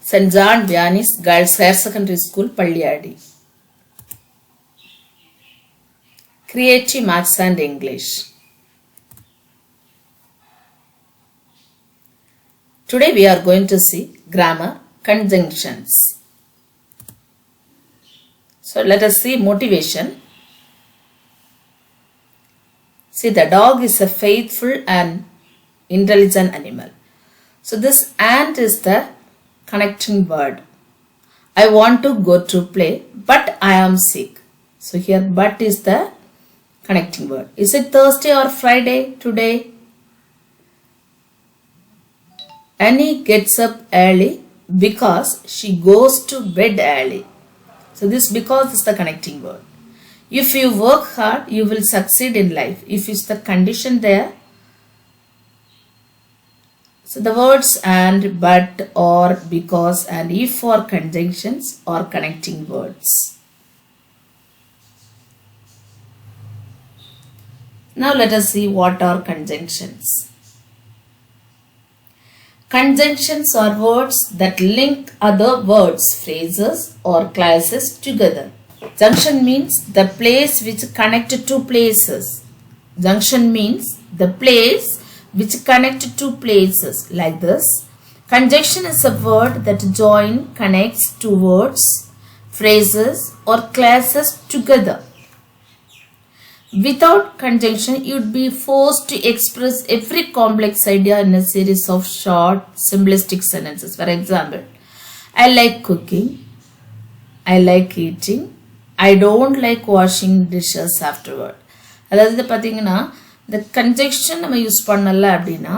St. John Vianney's Girls Higher Secondary School, Palliyadi. Creative Maths and English. Today we are going to see grammar conjunctions. So let us see motivation. See, the dog is a faithful and intelligent animal. So this and is the connecting word. I want to go to play, but I am sick. So here but is the connecting word. Is it Thursday or Friday today? Annie gets up early because she goes to bed early. So this because is the connecting word. If you work hard, you will succeed in life. If is the condition there. So the words and, but, or, because and if are conjunctions or connecting words. Now let us see what are conjunctions. Conjunctions are words that link other words, phrases or clauses together. Junction means the place which connects two places. Junction means the place which connects two places, like this. Conjunction is a word that connects two words, phrases or clauses together. Without conjunction, you would be forced to express every complex idea in a series of short, simplistic sentences. For example, I like cooking, I like eating, I don't like washing dishes afterward. அதாவது பார்த்தீங்கன்னா இந்த conjunction நம்ம use பண்ணல அப்படின்னா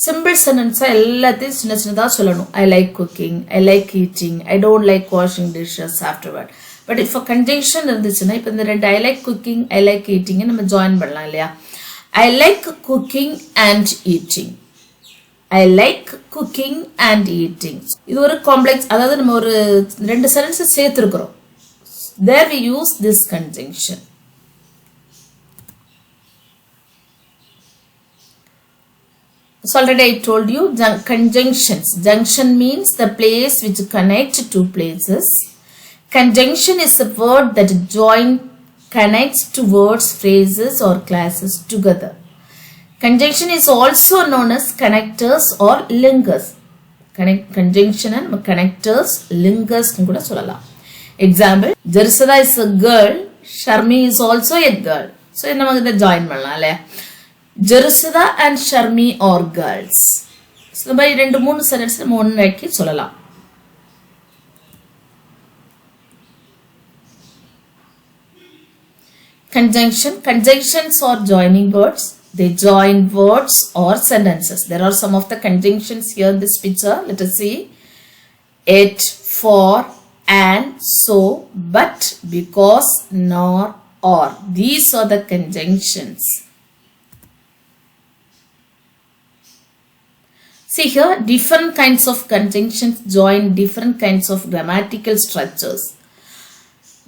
simple சென்டென்ஸாக எல்லாத்தையும் சின்ன சின்னதாக சொல்லணும். I like cooking, I like eating, I don't like washing dishes afterward. But இப்போ கன்ஜெக்ஷன் இருந்துச்சுன்னா இப்போ இந்த ரெண்டு I like cooking, I like ஈட்டிங்கை நம்ம ஜாயின் பண்ணலாம் இல்லையா? I like cooking and eating, I like cooking and eating. இது ஒரு காம்ப்ளெக்ஸ், அதாவது நம்ம ஒரு ரெண்டு சென்டென்ஸை சேர்த்துருக்குறோம். There we use this conjunction. So already I told you conjunctions. Junction means the place which connects two places. Conjunction is a word that connects two words, phrases or clauses together. Conjunction is also known as connectors or linkers. Conjunction and connectors, linkers kuda sollala. Example, Jarsada is a girl, Sharmi is also a girl. So நம்ம இத join பண்ணலாம் இல்லையா? Jarsada and Sharmi are girls. So நம்ம ரெண்டு மூணு sentence நம்ம ஒண்ணாக்கி சொல்லலாம். Conjunctions are joining words. They join words or sentences. There are some of the conjunctions here in this picture. Let us see. It, for, and, so, but, because, nor, or. These are the conjunctions. See here, different kinds of conjunctions join different kinds of grammatical structures.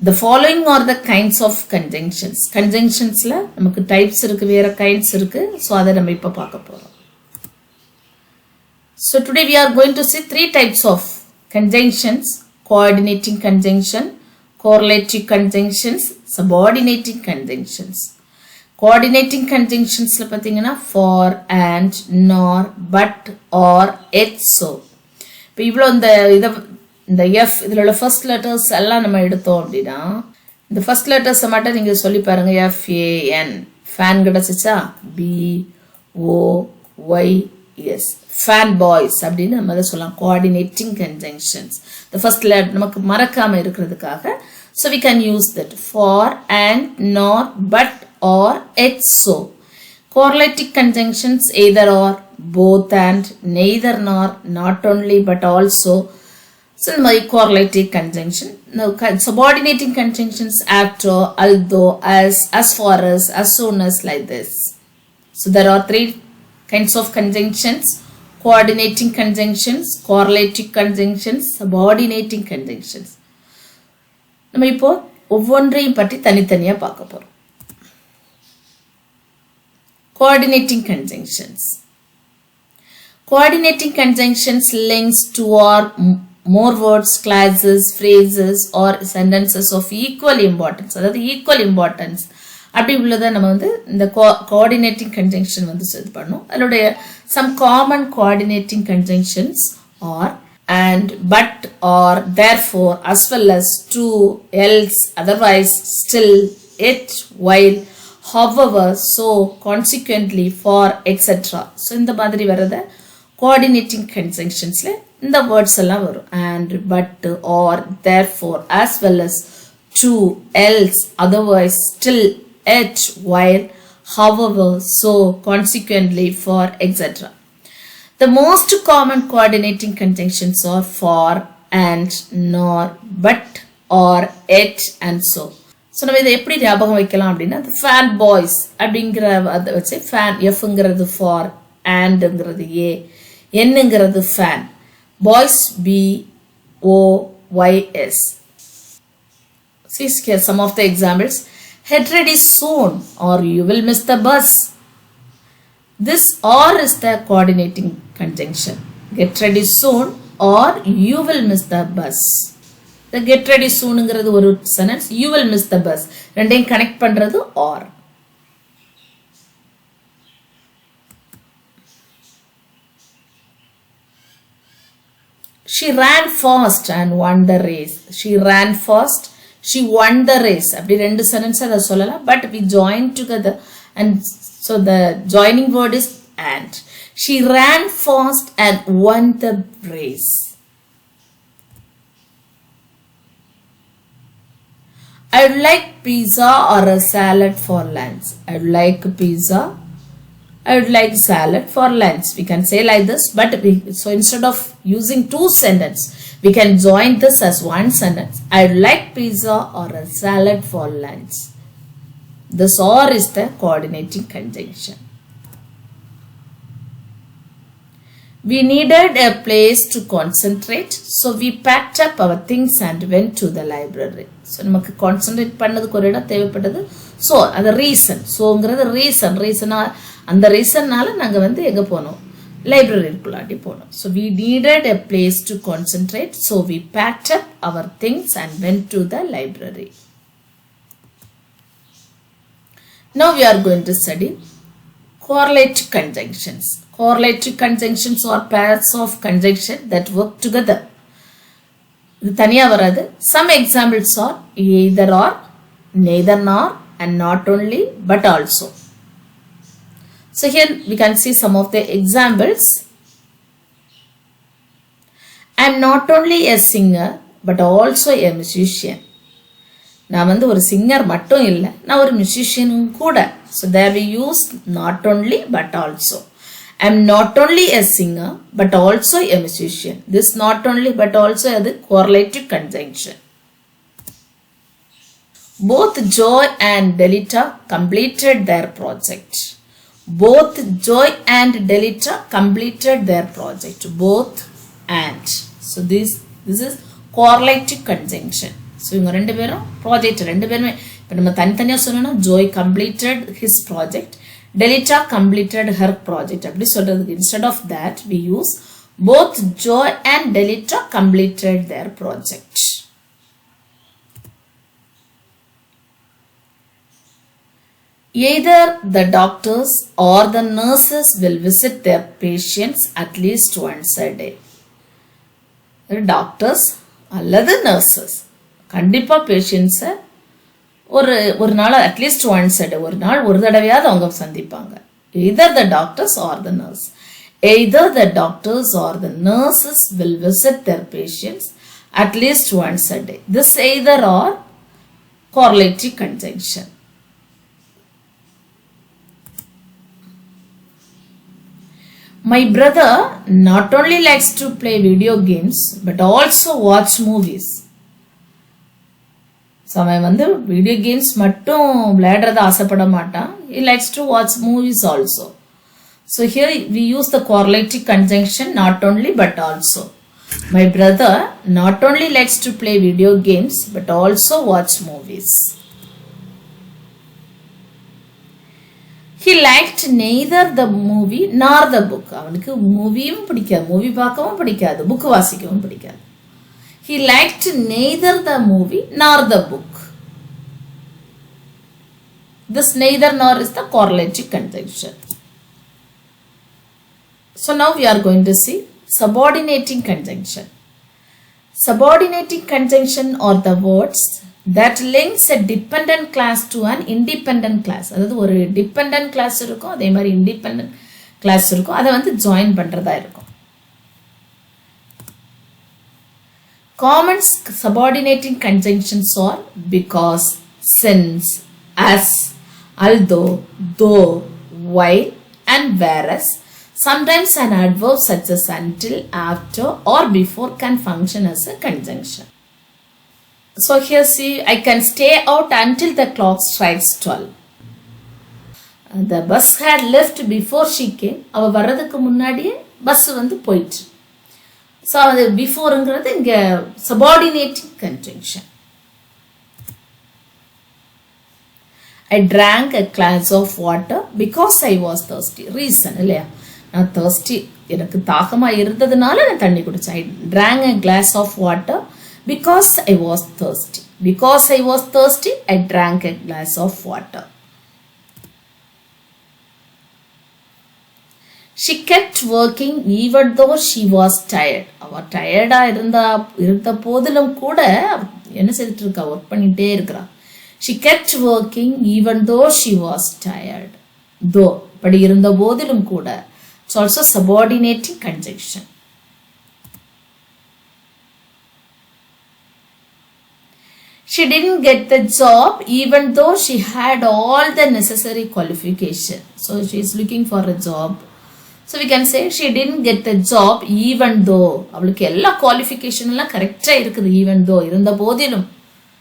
The following are the kinds of conjunctions. Conjunctions la நமக்கு types இருக்கு, வேற kinds இருக்கு. So அதை நம்ம இப்ப பார்க்க போறோம். So today we are going to see three types of conjunctions. Coordinating conjunction, correlative conjunctions, subordinating conjunctions. Coordinating conjunctions la pathina for, and, nor, but, or, et, so. இப்போ இவ்வளோ இந்த எஃப் இதில் உள்ள ஃபர்ஸ்ட் லெட்டர்ஸ் எல்லாம் நம்ம எடுத்தோம் அப்படின்னா இந்த ஃபர்ஸ்ட் லெட்டர்ஸை மட்டும் நீங்கள் சொல்லி பாருங்க. FAN ஃபேன் கிடச்சிச்சா? BOYS ஃபேன் பாய்ஸ் அப்படின்னு நம்ம அதை சொல்லலாம். Coordinating conjunctions the first letter நமக்கு மறக்காம இருக்கிறதுக்காக. So we can use that for, and, not, but, or, yet, so. Correlative conjunctions either or, both and, neither nor, not only but also. So my correlative conjunction. Now subordinating conjunctions after, although, as far as soon as, like this. So there are three kinds of conjunctions: coordinating conjunctions, correlative conjunctions, subordinating conjunctions. நம்ம இப்போ ஒவ்வொன்றையும் பற்றி தனித்தனியா பார்க்க போறோம். Coordinating conjunctions. Coordinating conjunctions links two or more words, clauses, phrases or sentences of equal importance. அதாவது equal importance அப்படி உள்ளதை நம்ம வந்து இந்த coordinating conjunction வந்து இது பண்ணோம். அதோடைய some common coordinating conjunctions are and, but, or, therefore, as well as, to, else, otherwise, still, yet, while, however, so, consequently, for, etc. So இந்த மாதிரி வரத coordinating conjunctionsல இந்த words எல்லாம் வரும். And, but, or, therefore, as well as, to, else, otherwise, still, yet, while, however, so, consequently, for, etc. The most common coordinating conjunctions are for, and, nor, but, or, yet, and so. So நம்ம இதை எப்படி ஞாபகம் வைக்கலாம் அப்படின்னா the fan boys அப்படிங்கிற அதை வச்சு fan Fங்கிறது for, andங்கிறது A, Nங்கிறது fan, boys BOYS. See here some of the examples. Get ready soon or you will miss the bus. This or is the coordinating conjunction. Get ready soon or you will miss the bus. The get ready soon ங்கிறது ஒரு sentence, you will miss the bus ரெண்டையும் connect பண்றது or. She ran fast and won the race. She ran fast, she won the race. அப்படி ரெண்டு sentence அதை சொல்லலாம், but we join together and so the joining word is and. She ran fast and won the race. I would like pizza or a salad for lunch. I would like pizza. I would like salad for lunch. We can say like this, but so instead of using two sentences, we can join this as one sentence. I would like pizza or a salad for lunch. This or is the coordinating conjunction. We needed a place to concentrate, so we packed up our things and went to the library. So நமக்கு concentrate பண்ணதுக்கு ஒரு இடம் தேவைப்பட்டது. So அது reason. soங்கிறது reason அந்த ரீசன்னால நாங்க வந்து எங்க போனோம், லைப்ரரிக்குள்ளாடி போனோம். So we needed a place to concentrate, so we packed up our things and went to the library. Now we are going to study correlative conjunctions. Correlative conjunctions are pairs of conjunction that work together. இது தனியா வராது. Some examples are either or, neither nor, and not only but also. So here we can see some of the examples. I am not only a singer but also a musician. நான் வந்து ஒரு singer மட்டும் இல்லை, நான் ஒரு மியூசிஷியனும் கூட. So there we use not only but also. I am not only a singer but also a musician. This not only but also is the correlative conjunction. Both Joy and Delita completed their project. Both Joy and Delita completed their project. Both and. So this is correlative conjunction. So இவங்க ரெண்டு பேரும் project ரெண்டு பேருமே இப்போ நம்ம தனித்தனியாக சொன்னோம்னா Joey completed his project, Delita completed her project அப்படி சொல்றதுக்கு instead of that we use both Joey and Delita completed their project. Either the doctors or the nurses will visit their patients at least once a day. The doctors அல்லது nurses கண்டிப்பா பேஷண்ட்ஸை ஒரு நாள் at least once a day ஒரு நாள் ஒரு தடவையாவது அவங்க சந்திப்பாங்க. Either the doctors or the nurse. Either the doctors or the nurses will visit their patients at least once a day. This either or correlative conjunction. My brother not only likes to play video games but also watch movies. So அவன் வந்து video games மட்டும் விளையாடுறத ஆசைப்பட மாட்டான். He likes to watch movies also. So here we use the correlative conjunction not only but also. My brother not only likes to play video games but also watch movies. He liked neither the movie nor the book. அவனுக்கு மூவியும் பிடிக்காது, movie பார்க்கவும் பிடிக்காது, book வாசிக்கவும் பிடிக்காது. He liked neither the movie nor the book. This neither nor is the correlative conjunction. So now we are going to see subordinating conjunction. Subordinating conjunction are the words that links a dependent class to an independent class. அதாவது ஒரு dependent class இருக்கும், அதே மாதிரி independent class இருக்கும், அதை வந்து join பண்றதா இருக்கும். Common subordinating conjunctions are because, since, as, although, though, while, and whereas. Sometimes an adverb such as until, after, or before can function as a conjunction. So here see, I can stay out until the clock strikes 12. The bus had left before she came. அவ வர்றதுக்கு முன்னாடியே bus வந்து போயிடுச்சு. So அது பிஃபோர்ங்கிறது இங்க subordinating conjunction. I drank a glass of water because I was thirsty. Reason இல்லையா? நான் thirsty, எனக்கு தாகமா இருந்ததுனால நான் தண்ணி குடிச்சேன். I drank a glass of water because I was thirsty. Because I was thirsty, I drank a glass of water. She kept working even though she was tired. அவ டயர்டா இருந்த போதிலும் கூட என்ன செய்துட்டு இருக்கா? ஒர்க் பண்ணிட்டே இருக்கா. She kept working even though she was tired. Though, படி இருந்த போதிலும் கூட. It's also subordinating conjunction. She didn't get the job even though she had all the necessary qualification. So she is looking for a job. So we can say she didn't get the job even though. அவளுக்கு எல்லா qualification எல்லாம் கரெக்டா இருக்குது even though இருந்த போதிலும்.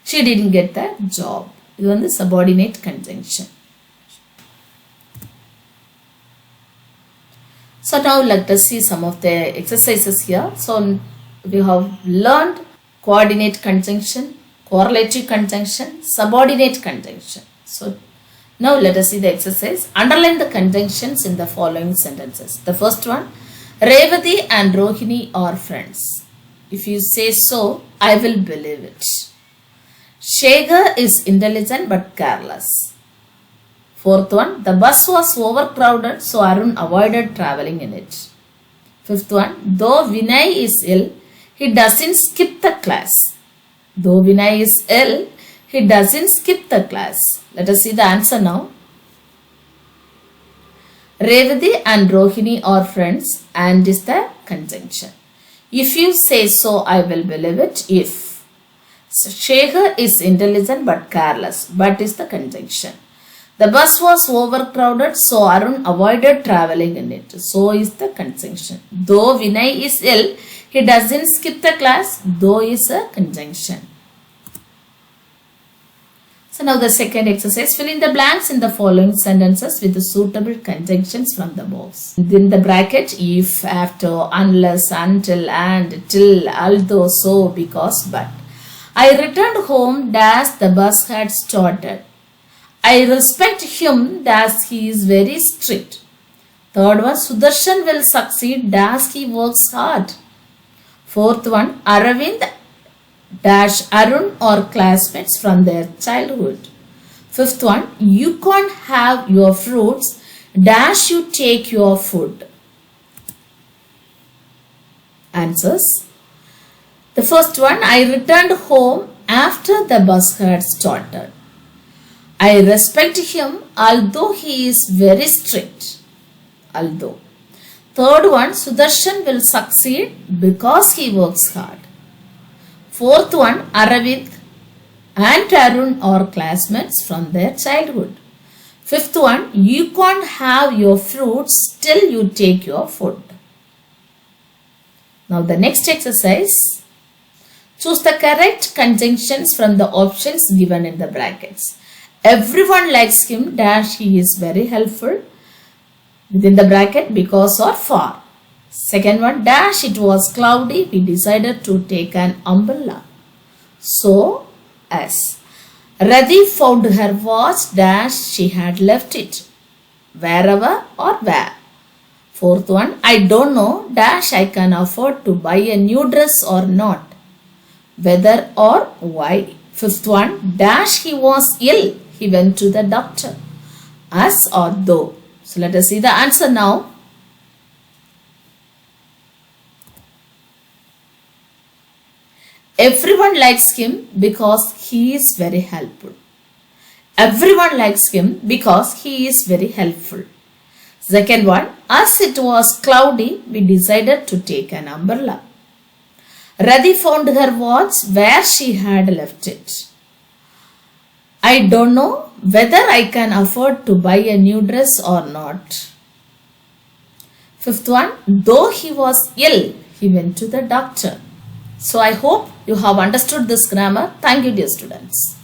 She didn't get the job. இது வந்து subordinate conjunction. So now let us see some of the exercises here. So we have learned coordinate conjunction, correlative conjunction, subordinate conjunction. So now let us see the exercise. Underline the conjunctions in the following sentences. The first one, Revati and Rohini are friends. If you say so, I will believe it. Shekhar is intelligent but careless. Fourth one, the bus was overcrowded, so Arun avoided traveling in it. Fifth one, though Vinay is ill, he doesn't skip the class. Though Vinay is ill, he doesn't skip the class. Let us see the answer now. Revati and Rohini are friends and is the conjunction. If you say so, I will believe it. If. Shekhar is intelligent but careless, but is the conjunction. The bus was overcrowded, so Arun avoided traveling in it. So is the conjunction. Though Vinay is ill, he doesn't skip the class. Though is a conjunction. So now the second exercise. Fill in the blanks in the following sentences with the suitable conjunctions from the box. Within the bracket, if, after, unless, until, and, till, although, so, because, but. I returned home as the bus had started. I respect him as he is very strict. Third one, Sudarshan will succeed as he works hard. Fourth one, Aravind dash Arun or classmates from their childhood. Fifth one, you can't have your fruits dash you take your food. Answers. The first one, I returned home after the bus had started. I respect him although he is very strict. Although. Third one, Sudarshan will succeed because he works hard. Fourth one, Aravind and Arun are classmates from their childhood. Fifth one, you can't have your fruits till you take your food. Now the next exercise. Choose the correct conjunctions from the options given in the brackets. Everyone likes him dash he is very helpful. Within the bracket, because or for. Second one, dash it was cloudy, we decided to take an umbrella. So as. Radhi found her watch dash she had left it. Wherever or where. Fourth one, I don't know dash I can afford to buy a new dress or not. whether or why. Fifth one, dash he was ill. He went to the doctor. As or though. So let us see the answer now. Everyone likes him because he is very helpful. Everyone likes him because he is very helpful. Second one, as it was cloudy, we decided to take an umbrella. Radhi found her watch where she had left it. I don't know whether I can afford to buy a new dress or not. Fifth one, though he was ill, he went to the doctor. So I hope you have understood this grammar. Thank you, dear students.